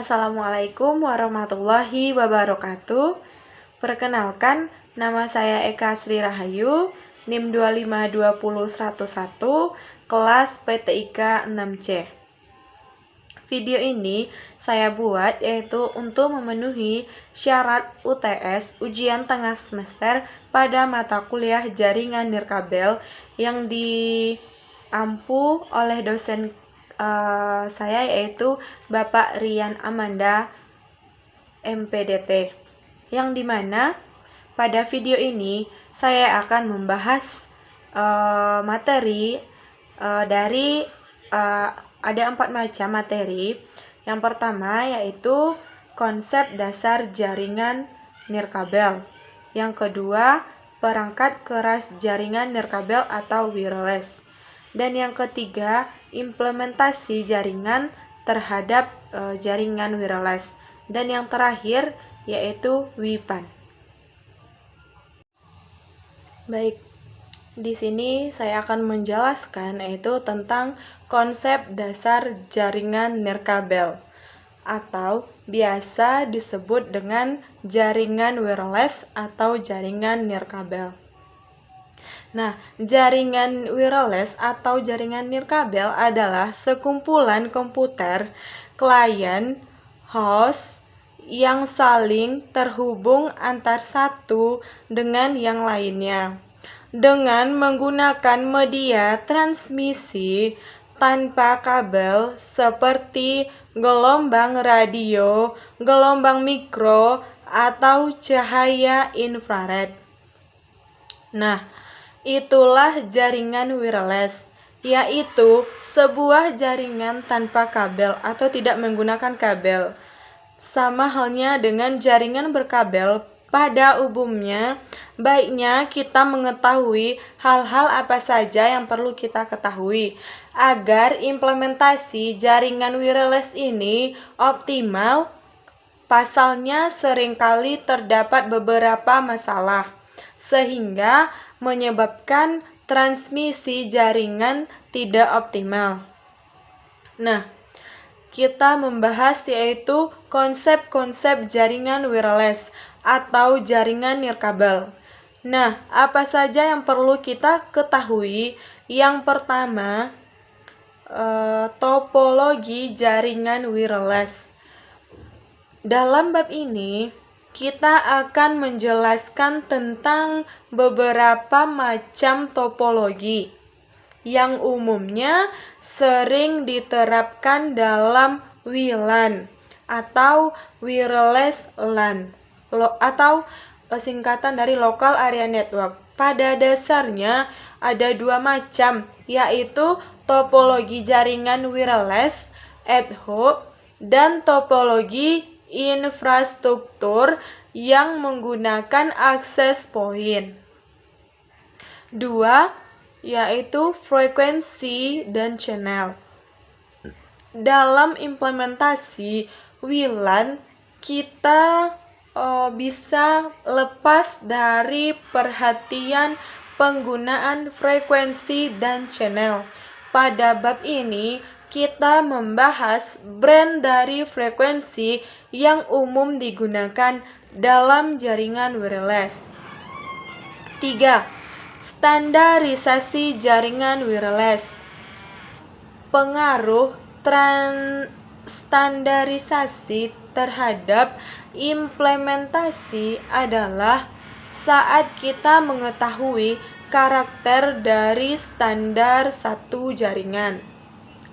Assalamualaikum warahmatullahi wabarakatuh. Perkenalkan, nama saya Eka Sri Rahayu, NIM 2520111, kelas PTIK 6C. Video ini saya buat yaitu untuk memenuhi syarat UTS ujian tengah semester pada mata kuliah jaringan nirkabel yang diampu oleh dosen saya yaitu Bapak Rian Amanda MPDT, yang dimana pada video ini saya akan membahas materi dari ada 4 macam materi. Yang pertama yaitu konsep dasar jaringan nirkabel. Yang kedua, perangkat keras jaringan nirkabel atau wireless. Dan yang ketiga, implementasi jaringan terhadap jaringan wireless. Dan yang terakhir yaitu WIPAN. Baik, di sini saya akan menjelaskan yaitu tentang konsep dasar jaringan nirkabel atau biasa disebut dengan jaringan wireless atau jaringan nirkabel. Nah, jaringan wireless atau jaringan nirkabel adalah sekumpulan komputer, klien, host yang saling terhubung antar satu dengan yang lainnya dengan menggunakan media transmisi tanpa kabel seperti gelombang radio, gelombang mikro, atau cahaya infrared. Nah, itulah jaringan wireless, yaitu sebuah jaringan tanpa kabel atau tidak menggunakan kabel. Sama halnya dengan jaringan berkabel, pada umumnya baiknya kita mengetahui hal-hal apa saja yang perlu kita ketahui agar implementasi jaringan wireless ini optimal. Pasalnya seringkali terdapat beberapa masalah sehingga menyebabkan transmisi jaringan tidak optimal. Nah, kita membahas yaitu konsep-konsep jaringan wireless atau jaringan nirkabel. Nah, apa saja yang perlu kita ketahui? Yang pertama, topologi jaringan wireless. Dalam bab ini, kita akan menjelaskan tentang beberapa macam topologi yang umumnya sering diterapkan dalam WLAN atau wireless LAN atau singkatan dari local area network. Pada dasarnya ada 2 macam, yaitu topologi jaringan wireless ad hoc dan topologi infrastruktur yang menggunakan access point. 2 yaitu frekuensi dan channel. Dalam implementasi WLAN, kita bisa lepas dari perhatian penggunaan frekuensi dan channel. Pada bab ini, kita membahas brand dari frekuensi yang umum digunakan dalam jaringan wireless. 3. Standarisasi jaringan wireless. Pengaruh standarisasi terhadap implementasi adalah saat kita mengetahui karakter dari standar satu jaringan,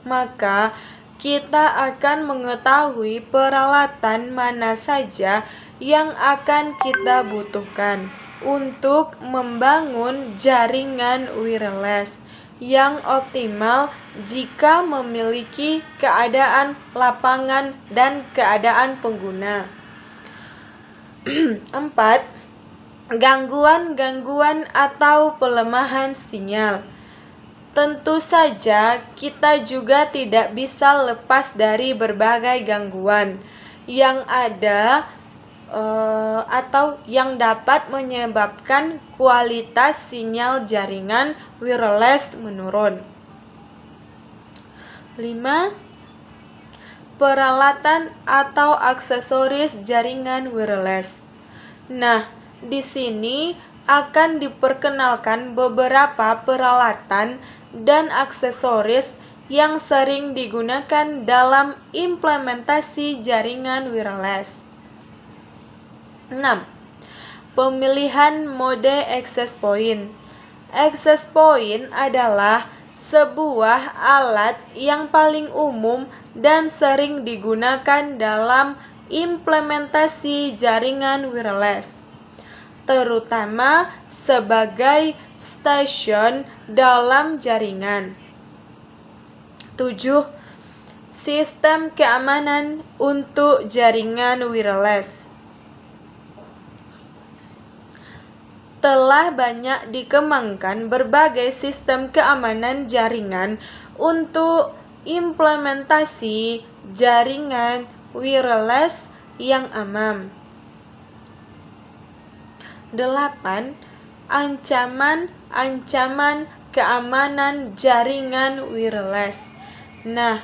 maka kita akan mengetahui peralatan mana saja yang akan kita butuhkan untuk membangun jaringan wireless yang optimal jika memiliki keadaan lapangan dan keadaan pengguna. 4. Gangguan-gangguan atau pelemahan sinyal. Tentu saja kita juga tidak bisa lepas dari berbagai gangguan yang ada atau yang dapat menyebabkan kualitas sinyal jaringan wireless menurun. 5. peralatan atau aksesoris jaringan wireless. Nah, di sini akan diperkenalkan beberapa peralatan dan aksesoris yang sering digunakan dalam implementasi jaringan wireless. 6. Pemilihan mode access point. Access point adalah sebuah alat yang paling umum dan sering digunakan dalam implementasi jaringan wireless, terutama sebagai stasiun dalam jaringan. 7. Sistem keamanan untuk jaringan wireless. Telah banyak dikembangkan berbagai sistem keamanan jaringan untuk implementasi jaringan wireless yang aman. 8. Ancaman keamanan jaringan wireless. Nah,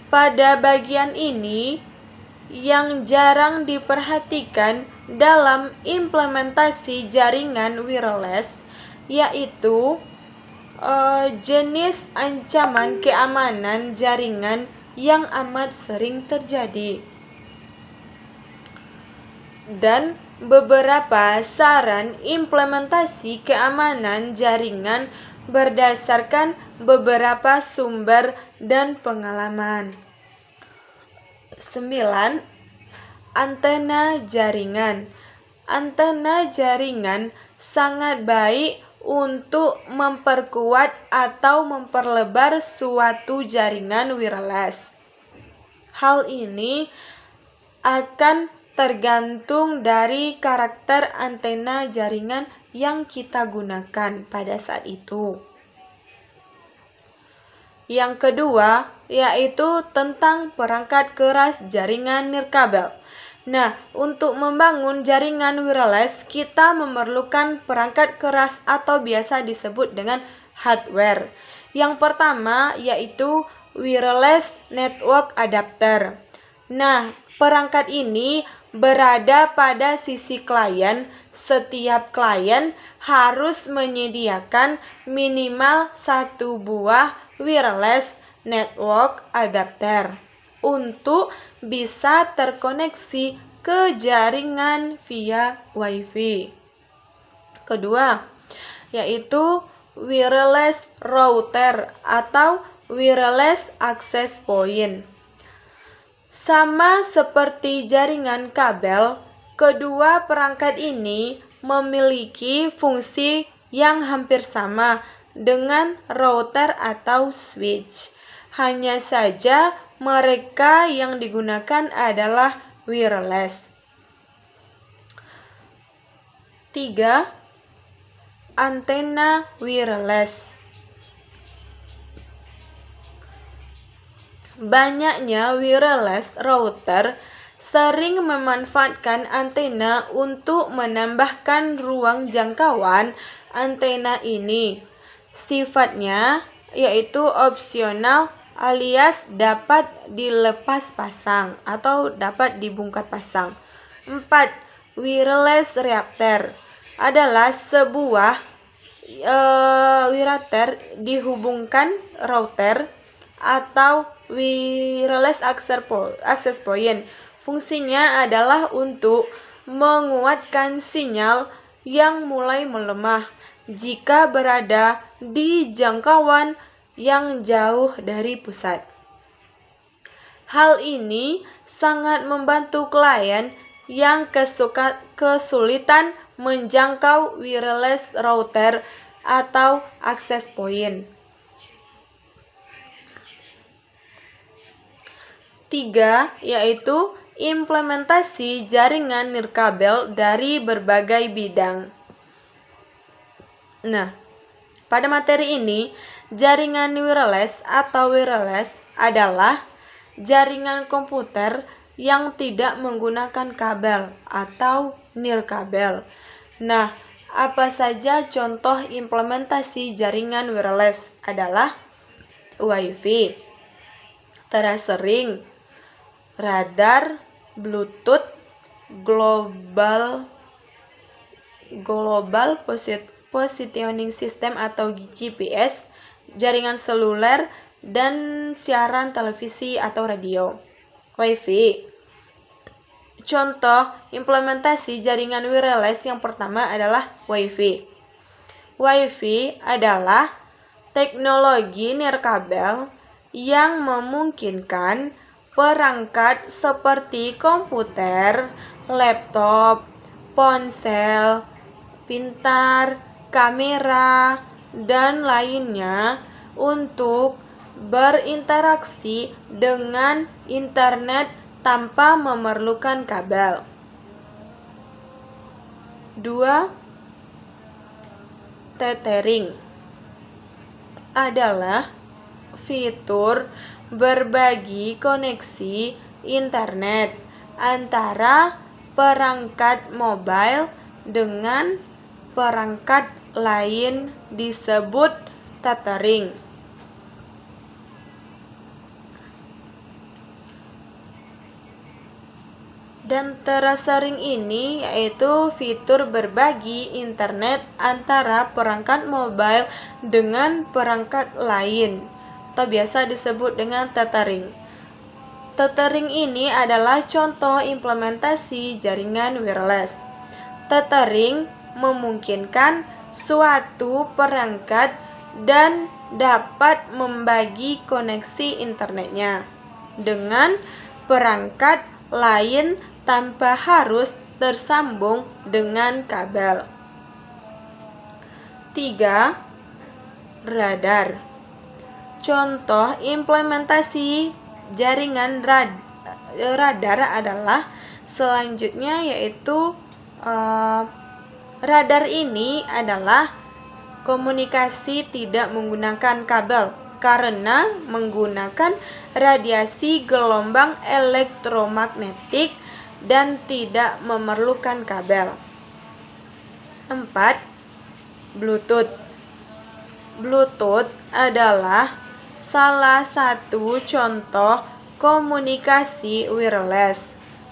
pada bagian ini yang jarang diperhatikan dalam implementasi jaringan wireless yaitu jenis ancaman keamanan jaringan yang amat sering terjadi, dan beberapa saran implementasi keamanan jaringan berdasarkan beberapa sumber dan pengalaman. 9. Antena jaringan. Antena jaringan sangat baik untuk memperkuat atau memperlebar suatu jaringan wireless. Hal ini akan tergantung dari karakter antena jaringan yang kita gunakan pada saat itu. Yang kedua, yaitu tentang perangkat keras jaringan nirkabel. Nah, untuk membangun jaringan wireless, kita memerlukan perangkat keras atau biasa disebut dengan hardware. Yang pertama, yaitu wireless network adapter. Nah, perangkat ini berada pada sisi klien. Setiap klien harus menyediakan minimal satu buah wireless network adapter untuk bisa terkoneksi ke jaringan via Wi-Fi. Kedua, yaitu wireless router atau wireless access point. Sama seperti jaringan kabel, kedua perangkat ini memiliki fungsi yang hampir sama dengan router atau switch. Hanya saja mereka yang digunakan adalah wireless. 3. Antena wireless. Banyaknya wireless router sering memanfaatkan antena untuk menambahkan ruang jangkauan antena ini. Sifatnya yaitu opsional alias dapat dilepas pasang atau dapat dibongkar pasang. 4. Wireless repeater adalah sebuah wireless dihubungkan router atau wireless access point. Fungsinya adalah untuk menguatkan sinyal yang mulai melemah jika berada di jangkauan yang jauh dari pusat. Hal ini sangat membantu klien yang kesulitan menjangkau wireless router atau access point. 3. Yaitu implementasi jaringan nirkabel dari berbagai bidang. Nah, pada materi ini, jaringan wireless atau wireless adalah jaringan komputer yang tidak menggunakan kabel atau nirkabel. Nah, apa saja contoh implementasi jaringan wireless adalah Wi-Fi, terasering, radar, Bluetooth, global positioning system atau GPS, jaringan seluler, dan siaran televisi atau radio. Wi-Fi. Contoh implementasi jaringan wireless yang pertama adalah Wi-Fi. Wi-Fi adalah teknologi nirkabel yang memungkinkan perangkat seperti komputer, laptop, ponsel pintar, kamera, dan lainnya untuk berinteraksi dengan internet tanpa memerlukan kabel. 2. Tethering adalah fitur berbagi koneksi internet antara perangkat mobile dengan perangkat lain disebut tethering. Dan tersering ini yaitu fitur berbagi internet antara perangkat mobile dengan perangkat lain atau biasa disebut dengan tethering. Tethering ini adalah contoh implementasi jaringan wireless. Tethering memungkinkan suatu perangkat dan dapat membagi koneksi internetnya dengan perangkat lain tanpa harus tersambung dengan kabel. 3. Radar. Contoh implementasi jaringan radar adalah selanjutnya yaitu radar ini adalah komunikasi tidak menggunakan kabel karena menggunakan radiasi gelombang elektromagnetik dan tidak memerlukan kabel. 4. Bluetooth. Bluetooth adalah salah satu contoh komunikasi wireless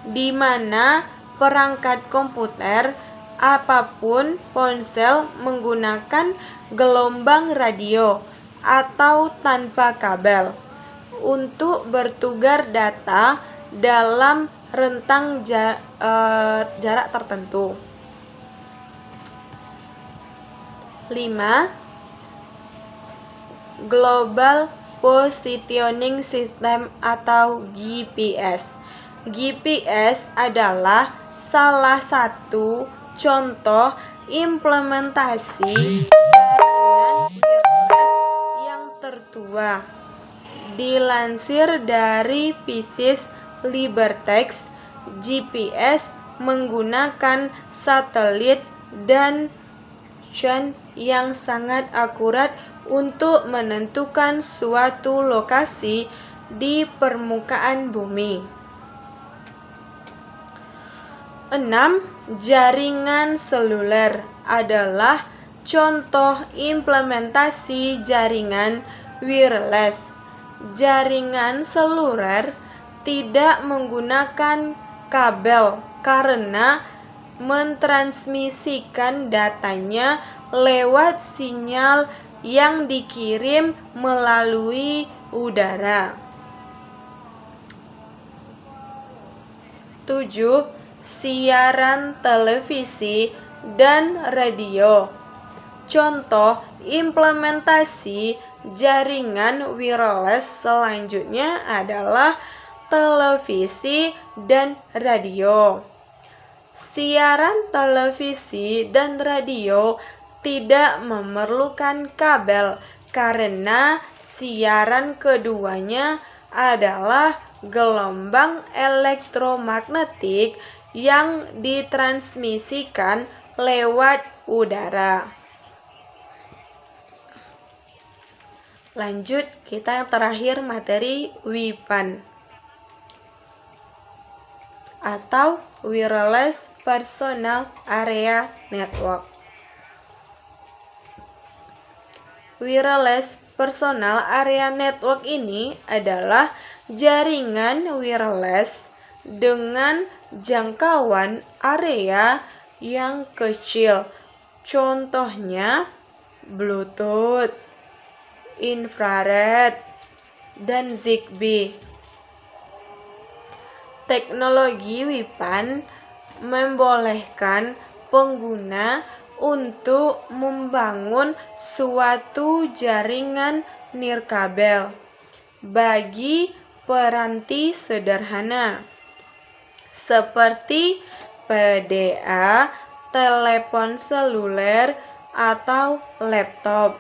di mana perangkat komputer apapun ponsel menggunakan gelombang radio atau tanpa kabel untuk bertukar data dalam rentang jarak tertentu. 5. Global Positioning System atau GPS. GPS adalah salah satu contoh implementasi jaringan wireless yang tertua. Dilansir dari Pieces Libertex, GPS menggunakan satelit dan drone yang sangat akurat untuk menentukan suatu lokasi di permukaan bumi. 6. Jaringan seluler adalah contoh implementasi jaringan wireless. Jaringan seluler tidak menggunakan kabel karena mentransmisikan datanya lewat sinyal yang dikirim melalui udara. 7. Siaran televisi dan radio. Contoh implementasi jaringan wireless selanjutnya adalah televisi dan radio. Siaran televisi dan radio tidak memerlukan kabel karena siaran keduanya adalah gelombang elektromagnetik yang ditransmisikan lewat udara. Lanjut, kita yang terakhir materi WPAN atau Wireless Personal Area Network. Wireless personal area network ini adalah jaringan wireless dengan jangkauan area yang kecil. Contohnya Bluetooth, infrared, dan Zigbee. Teknologi WIPAN membolehkan pengguna untuk membangun suatu jaringan nirkabel bagi peranti sederhana seperti PDA, telepon seluler, atau laptop.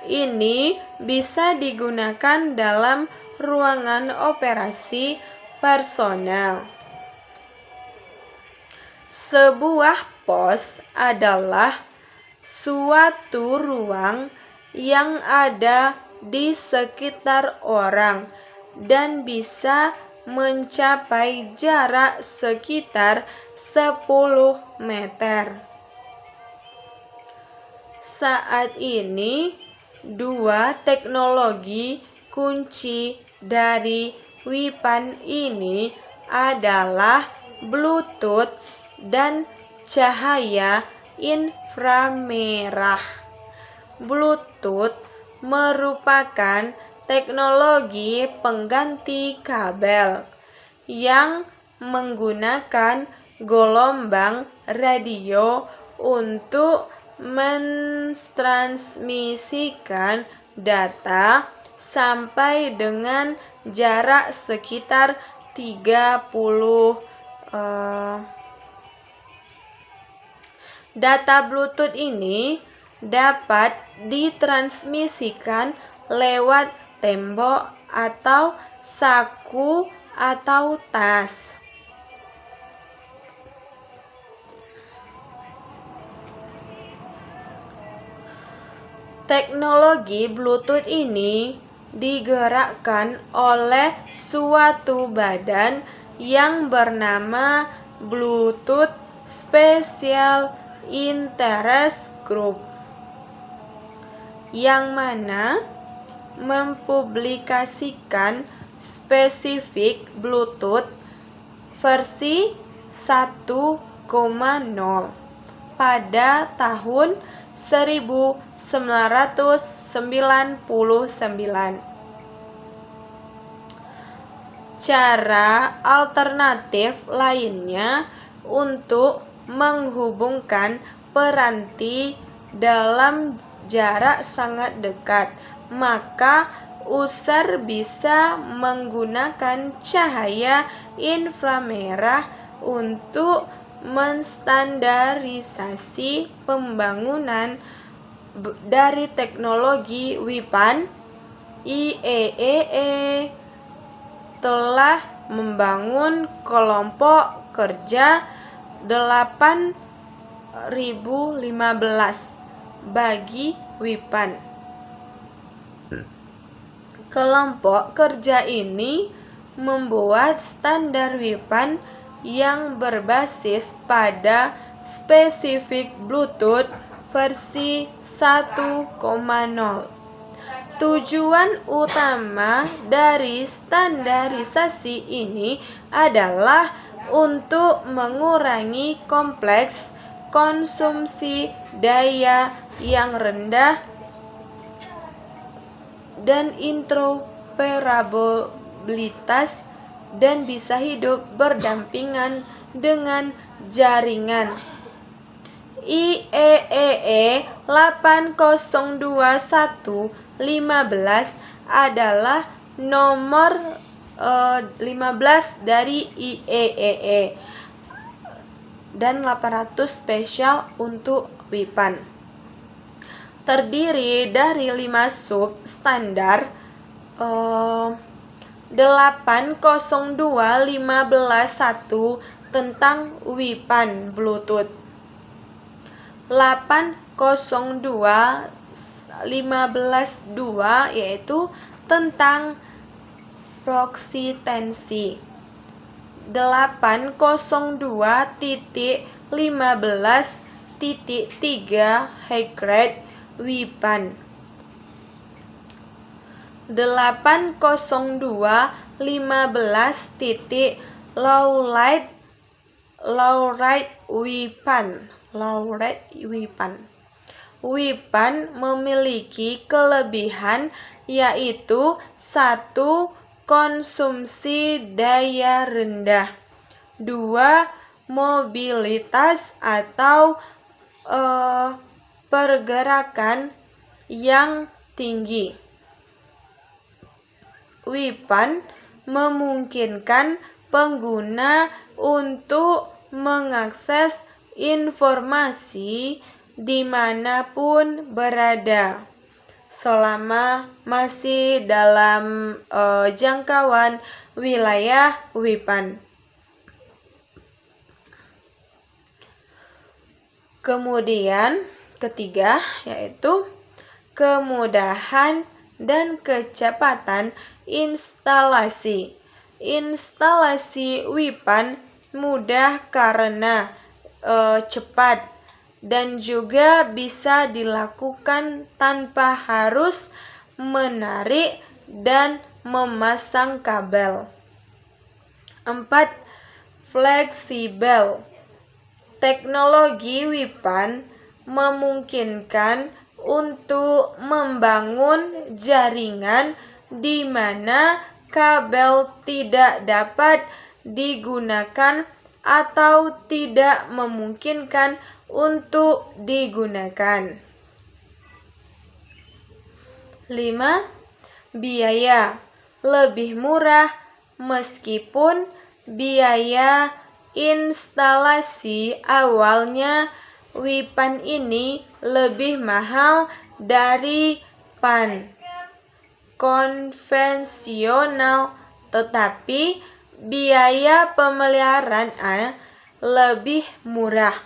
Ini bisa digunakan dalam ruangan operasi personel. Sebuah pos adalah suatu ruang yang ada di sekitar orang dan bisa mencapai jarak sekitar 10 meter. Saat ini, dua teknologi kunci dari WIPAN ini adalah Bluetooth dan cahaya inframerah. Bluetooth merupakan teknologi pengganti kabel yang menggunakan gelombang radio untuk mentransmisikan data sampai dengan jarak sekitar 30 Data Bluetooth ini dapat ditransmisikan lewat tembok atau saku atau tas. Teknologi Bluetooth ini digerakkan oleh suatu badan yang bernama Bluetooth Special Interest Group, yang mana mempublikasikan spesifik Bluetooth versi 1.0 pada tahun 1999. Cara alternatif lainnya untuk menghubungkan peranti dalam jarak sangat dekat, maka user bisa menggunakan cahaya inframerah untuk menstandarisasi pembangunan dari teknologi WIPAN. IEEE telah membangun kelompok kerja 8015 bagi WIPAN. Kelompok kerja ini membuat standar WIPAN yang berbasis pada spesifik Bluetooth versi 1.0. Tujuan utama dari standarisasi ini adalah untuk mengurangi kompleks konsumsi daya yang rendah dan interoperabilitas, dan bisa hidup berdampingan dengan jaringan. IEEE 8021-15 adalah nomor 15 dari IEEE dan 800 spesial untuk WIPAN. Terdiri dari 5 sub standar 802.15.1 tentang WIPAN Bluetooth, 802.15.2 yaitu tentang proxy tensi, 802.15.3 high grade WIPAN. 802.15 titik Laurite Wipan. Wipan memiliki kelebihan yaitu 1. Konsumsi daya rendah, 2. Mobilitas atau pergerakan yang tinggi. Wipan memungkinkan pengguna untuk mengakses informasi dimanapun berada, selama masih dalam jangkauan wilayah Wipan. Kemudian ketiga yaitu kemudahan dan kecepatan instalasi. Instalasi Wipan mudah karena cepat dan juga bisa dilakukan tanpa harus menarik dan memasang kabel. 4. Fleksibel. Teknologi Wipan memungkinkan untuk membangun jaringan di mana kabel tidak dapat digunakan atau tidak memungkinkan untuk digunakan. 5. Biaya lebih murah meskipun biaya instalasi awalnya Wipan ini lebih mahal dari PAN konvensional, tetapi biaya pemeliharaan lebih murah.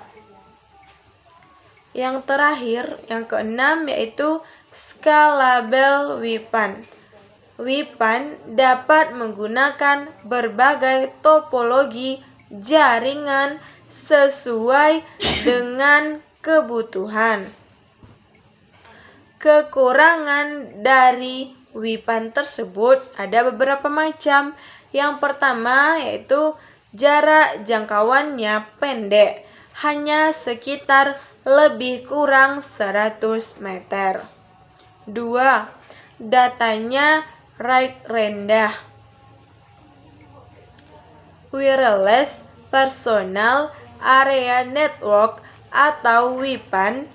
Yang terakhir, yang keenam yaitu scalable Wipan. Wipan dapat menggunakan berbagai topologi jaringan sesuai dengan kebutuhan. Kekurangan dari Wipan tersebut ada beberapa macam. Yang pertama yaitu jarak jangkauannya pendek, hanya sekitar lebih kurang 100 meter. 2. Datanya rate rendah. Wireless Personal Area Network atau Wipan.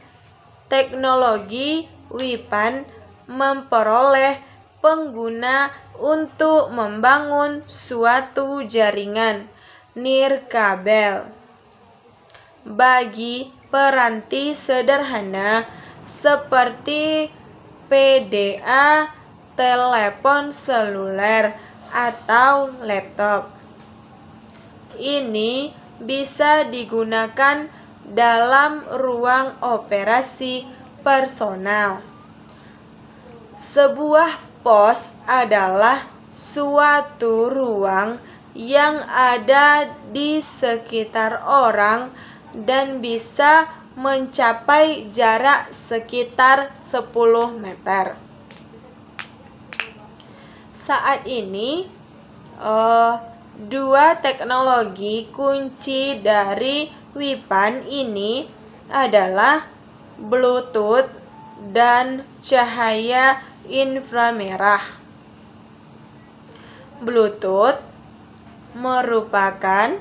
Teknologi Wipan memperoleh pengguna untuk membangun suatu jaringan nirkabel bagi peranti sederhana seperti PDA, telepon seluler, atau laptop. Ini bisa digunakan dalam ruang operasi personal. Sebuah pos adalah suatu ruang yang ada di sekitar orang dan bisa mencapai jarak sekitar 10 meter. Saat ini, dua teknologi kunci dari Wipan ini adalah Bluetooth dan cahaya inframerah. Bluetooth merupakan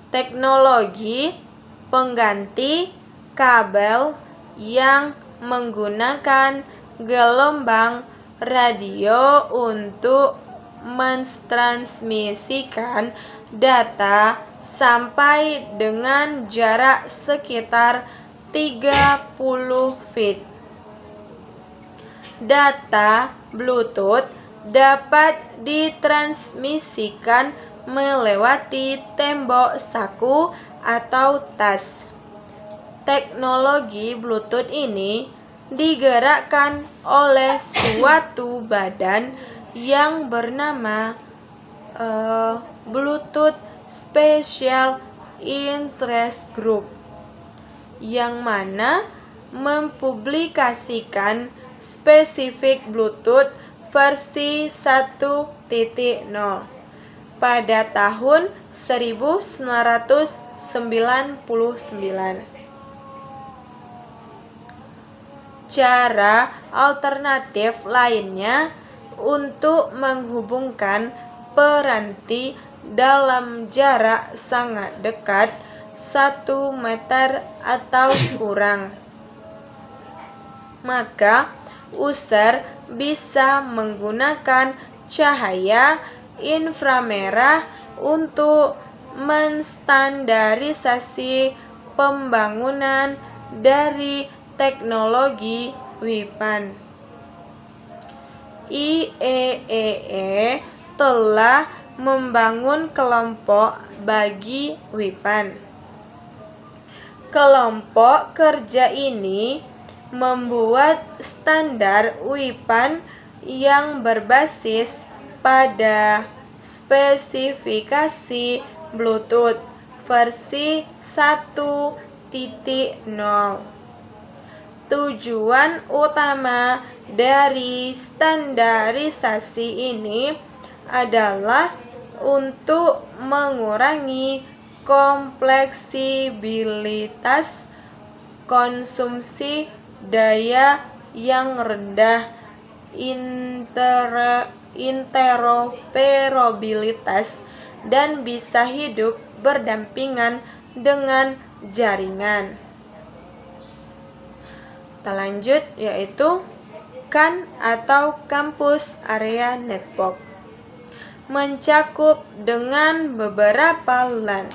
teknologi pengganti kabel yang menggunakan gelombang radio untuk mentransmisikan data sampai dengan jarak sekitar 30 feet. Data Bluetooth dapat ditransmisikan melewati tembok saku atau tas. Teknologi Bluetooth ini digerakkan oleh suatu badan yang bernama Bluetooth Special Interest Group, yang mana mempublikasikan spesifik Bluetooth versi 1.0 pada tahun 1999. Cara alternatif lainnya untuk menghubungkan peranti dalam jarak sangat dekat 1 meter atau kurang, maka user bisa menggunakan cahaya inframerah untuk menstandarisasi pembangunan dari teknologi WIPAN. IEEE telah membangun kelompok bagi WIPAN. Kelompok kerja ini membuat standar WIPAN yang berbasis pada spesifikasi Bluetooth versi 1.0. Tujuan utama dari standarisasi ini adalah untuk mengurangi kompleksibilitas konsumsi daya yang rendah, interoperabilitas, dan bisa hidup berdampingan dengan jaringan. Kita lanjut, yaitu CAN atau Campus Area Network. Mencakup dengan beberapa LAN,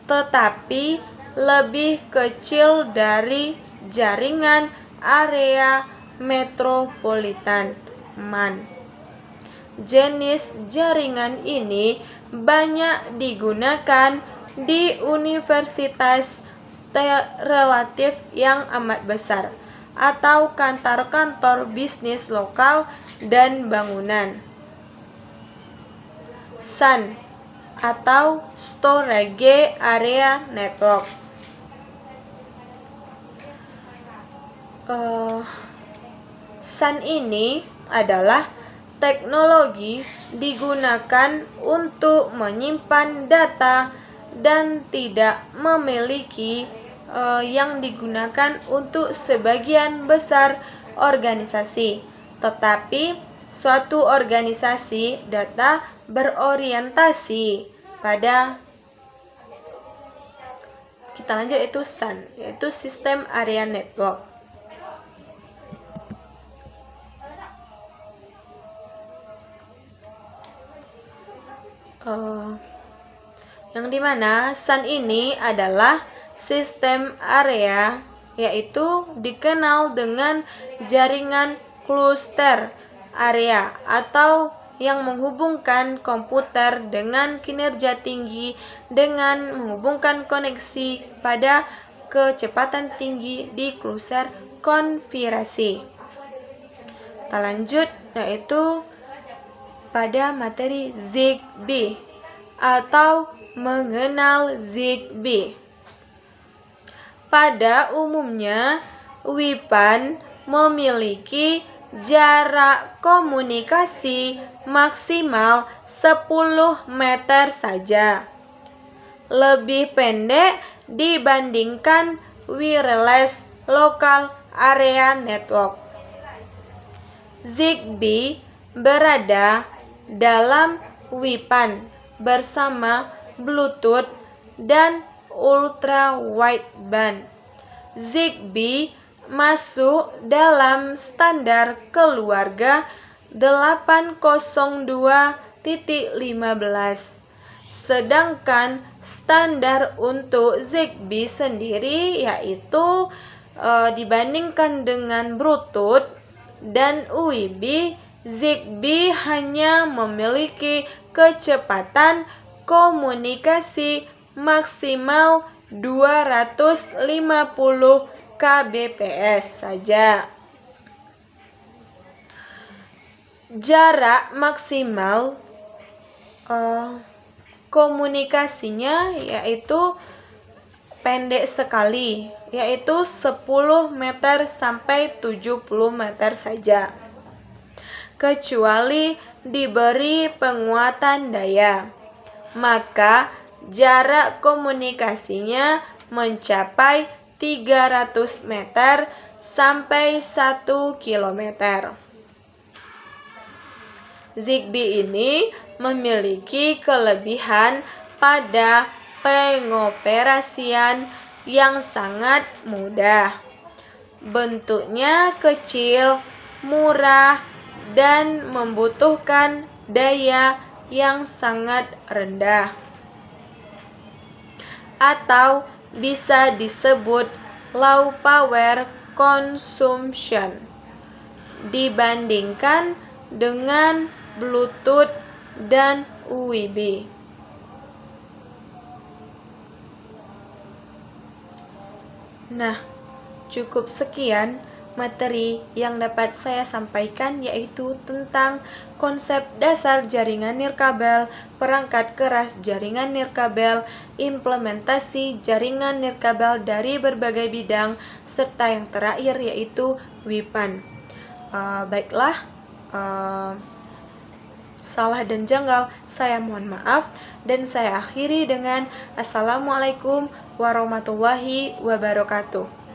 tetapi lebih kecil dari jaringan area metropolitan (MAN). Jenis jaringan ini banyak digunakan di universitas relatif yang amat besar atau kantor-kantor bisnis lokal dan bangunan. SAN atau Storage Area Network. SAN ini adalah teknologi digunakan untuk menyimpan data dan tidak memiliki yang digunakan untuk sebagian besar organisasi, tetapi suatu organisasi data berorientasi pada, kita lanjut, yaitu SAN, yaitu Sistem Area Network. Yang dimana SAN ini adalah sistem area, yaitu dikenal dengan jaringan cluster area atau yang menghubungkan komputer dengan kinerja tinggi dengan menghubungkan koneksi pada kecepatan tinggi di cluster konfigurasi. Kita lanjut, yaitu pada materi ZigBee atau mengenal ZigBee. Pada umumnya, WIPAN memiliki jarak komunikasi maksimal 10 meter saja, lebih pendek dibandingkan wireless local area network. ZigBee berada dalam WIPAN bersama Bluetooth dan ultra wideband. ZigBee masuk dalam standar keluarga 802.15. Sedangkan standar untuk ZigBee sendiri yaitu dibandingkan dengan Bluetooth dan UWB, ZigBee hanya memiliki kecepatan komunikasi maksimal 250 kbps saja. Jarak maksimal komunikasinya yaitu pendek sekali, yaitu 10 meter sampai 70 meter saja. kecuali diberi penguatan daya. Maka jarak komunikasinya mencapai 300 meter sampai 1 kilometer. Zigbee ini memiliki kelebihan pada pengoperasian yang sangat mudah. Bentuknya kecil, murah, dan membutuhkan daya yang sangat rendah. Atau bisa disebut low power consumption dibandingkan dengan Bluetooth dan USB. Nah, cukup sekian materi yang dapat saya sampaikan, yaitu tentang konsep dasar jaringan nirkabel, perangkat keras jaringan nirkabel, implementasi jaringan nirkabel dari berbagai bidang, serta yang terakhir yaitu WIPAN. Baiklah, salah dan janggal saya mohon maaf, dan saya akhiri dengan Assalamualaikum warahmatullahi wabarakatuh.